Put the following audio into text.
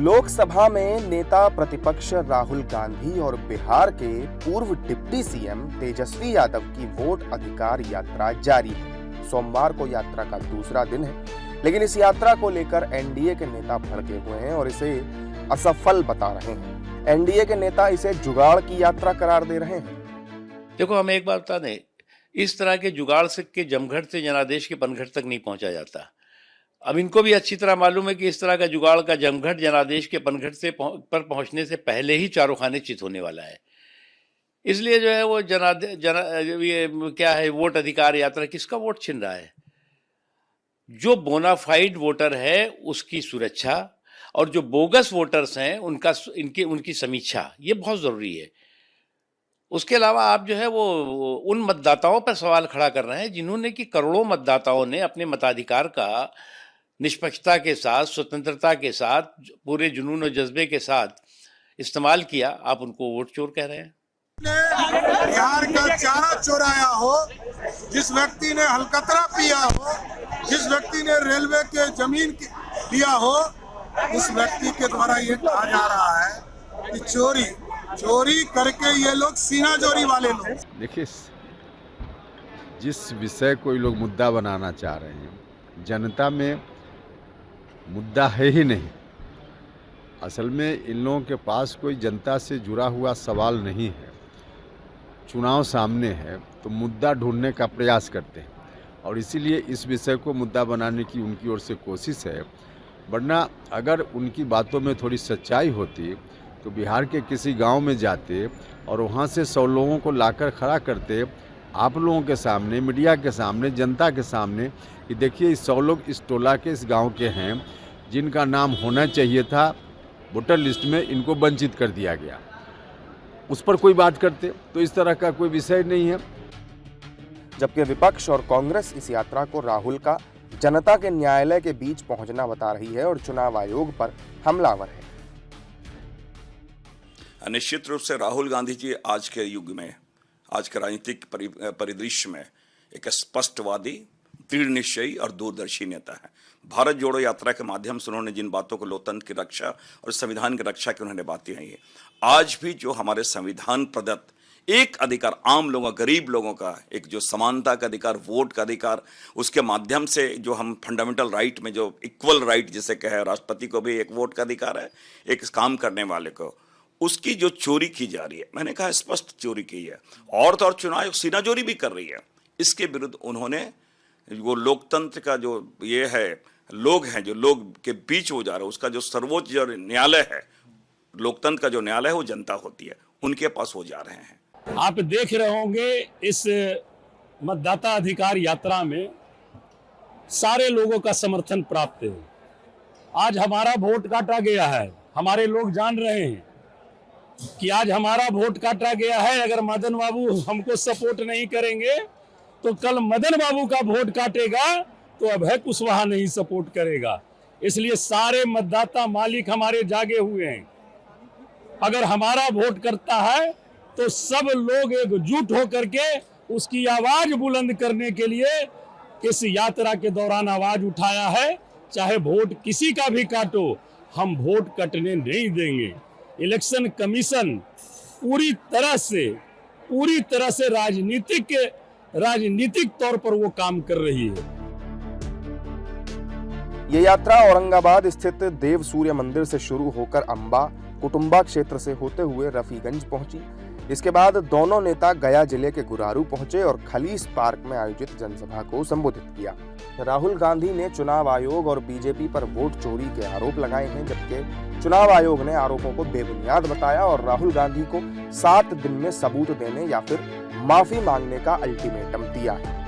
लोकसभा में नेता प्रतिपक्ष राहुल गांधी और बिहार के पूर्व डिप्टी सीएम तेजस्वी यादव की वोट अधिकार यात्रा जारी है। सोमवार को यात्रा का दूसरा दिन है, लेकिन इस यात्रा को लेकर एनडीए के नेता भड़के हुए हैं और इसे असफल बता रहे हैं। एनडीए के नेता इसे जुगाड़ की यात्रा करार दे रहे हैं। देखो, हम एक बात बता दें, इस तरह के जुगाड़ से के जमघट से जनादेश के पनघट तक नहीं पहुंचा जाता। अब इनको भी अच्छी तरह मालूम है कि इस तरह का जुगाड़ का जमघट जनादेश के पनघट से पर पहुंचने से पहले ही चारों खाने चित होने वाला है। इसलिए जो है वो ये क्या है, वोट अधिकार यात्रा किसका वोट छीन रहा है? जो बोनाफाइड वोटर है उसकी सुरक्षा और जो बोगस वोटर्स हैं उनकी समीक्षा, ये बहुत जरूरी है। उसके अलावा आप जो है वो उन मतदाताओं पर सवाल खड़ा कर रहे हैं जिन्होंने कि करोड़ों मतदाताओं ने अपने मताधिकार का निष्पक्षता के साथ, स्वतंत्रता के साथ, पूरे जुनून और जज्बे के साथ इस्तेमाल किया। आप उनको वोट चोर कह रहे हैं। बिहार का चारा चोराया हो, जिस व्यक्ति ने हलकतरा पिया हो, जिस व्यक्ति ने रेलवे के जमीन लिया हो, उस व्यक्ति के द्वारा ये कहा जा रहा है कि चोरी करके ये लोग सीना चोरी वाले लोग। देखिए, जिस विषय को ये लोग मुद्दा बनाना चाह रहे हैं, जनता में मुद्दा है ही नहीं। असल में इन लोगों के पास कोई जनता से जुड़ा हुआ सवाल नहीं है। चुनाव सामने है तो मुद्दा ढूंढने का प्रयास करते हैं और इसीलिए इस विषय को मुद्दा बनाने की उनकी ओर से कोशिश है। वरना अगर उनकी बातों में थोड़ी सच्चाई होती तो बिहार के किसी गांव में जाते और वहां से 100 लोगों को लाकर खड़ा करते आप लोगों के सामने, मीडिया के सामने, जनता के सामने कि देखिए इस 100 लोग इस टोला के, इस गांव के हैं जिनका नाम होना चाहिए था वोटर लिस्ट में, इनको वंचित कर दिया गया। उस पर कोई बात करते तो इस तरह का कोई विषय नहीं है। जबकि विपक्ष और कांग्रेस इस यात्रा को राहुल का जनता के न्यायालय के बीच पहुंचना बता रही है और चुनाव आयोग पर हमलावर है। निश्चित रूप से राहुल गांधी जी आज के युग में, आज के राजनीतिक परिदृश्य में एक स्पष्टवादी, दृढ़ निश्चयी और दूरदर्शी नेता है। भारत जोड़ो यात्रा के माध्यम से उन्होंने जिन बातों को, लोकतंत्र की रक्षा और संविधान की रक्षा की उन्होंने बातें कही है, आज भी जो हमारे संविधान प्रदत्त एक अधिकार, आम लोगों, गरीब लोगों का एक जो समानता का अधिकार, वोट का अधिकार, उसके माध्यम से जो हम फंडामेंटल राइट में जो इक्वल राइट जिसे कहे, राष्ट्रपति को भी एक वोट का अधिकार है, एक काम करने वाले को, उसकी जो चोरी की जा रही है, मैंने कहा स्पष्ट चोरी की है। और तो और चुनाव सीना चोरी भी कर रही है। इसके विरुद्ध उन्होंने वो लोकतंत्र का जो ये है, लोग हैं जो लोग के बीच हो जा रहा है, उसका जो सर्वोच्च जो न्यायालय है, लोकतंत्र का जो न्यायालय है वो जनता होती है, उनके पास वो जा रहे हैं। आप देख रहे होंगे इस मतदाता अधिकार यात्रा में सारे लोगों का समर्थन प्राप्त है। आज हमारा वोट काटा गया है, हमारे लोग जान रहे हैं कि आज हमारा वोट काटा गया है। अगर मदन बाबू हमको सपोर्ट नहीं करेंगे तो कल मदन बाबू का वोट काटेगा तो अभय कुशवाहा नहीं सपोर्ट करेगा। इसलिए सारे मतदाता मालिक हमारे जागे हुए हैं। अगर हमारा वोट करता है तो सब लोग एकजुट होकर के उसकी आवाज बुलंद करने के लिए इस यात्रा के दौरान आवाज उठाया है। चाहे वोट किसी का भी काटो, हम वोट कटने नहीं देंगे। इलेक्शन कमीशन पूरी तरह से राजनीतिक तौर पर वो काम कर रही है। ये यात्रा औरंगाबाद स्थित देव सूर्य मंदिर से शुरू होकर अंबा, कुटुंबा क्षेत्र से होते हुए रफीगंज पहुंची। इसके बाद दोनों नेता गया जिले के गुरारू पहुंचे और खलीस पार्क में आयोजित जनसभा को संबोधित किया। राहुल गांधी ने चुनाव आयोग और बीजेपी पर वोट चोरी के आरोप लगाए हैं, जबकि चुनाव आयोग ने आरोपों को बेबुनियाद बताया और राहुल गांधी को 7 दिन में सबूत देने या फिर माफी मांगने का अल्टीमेटम दिया है।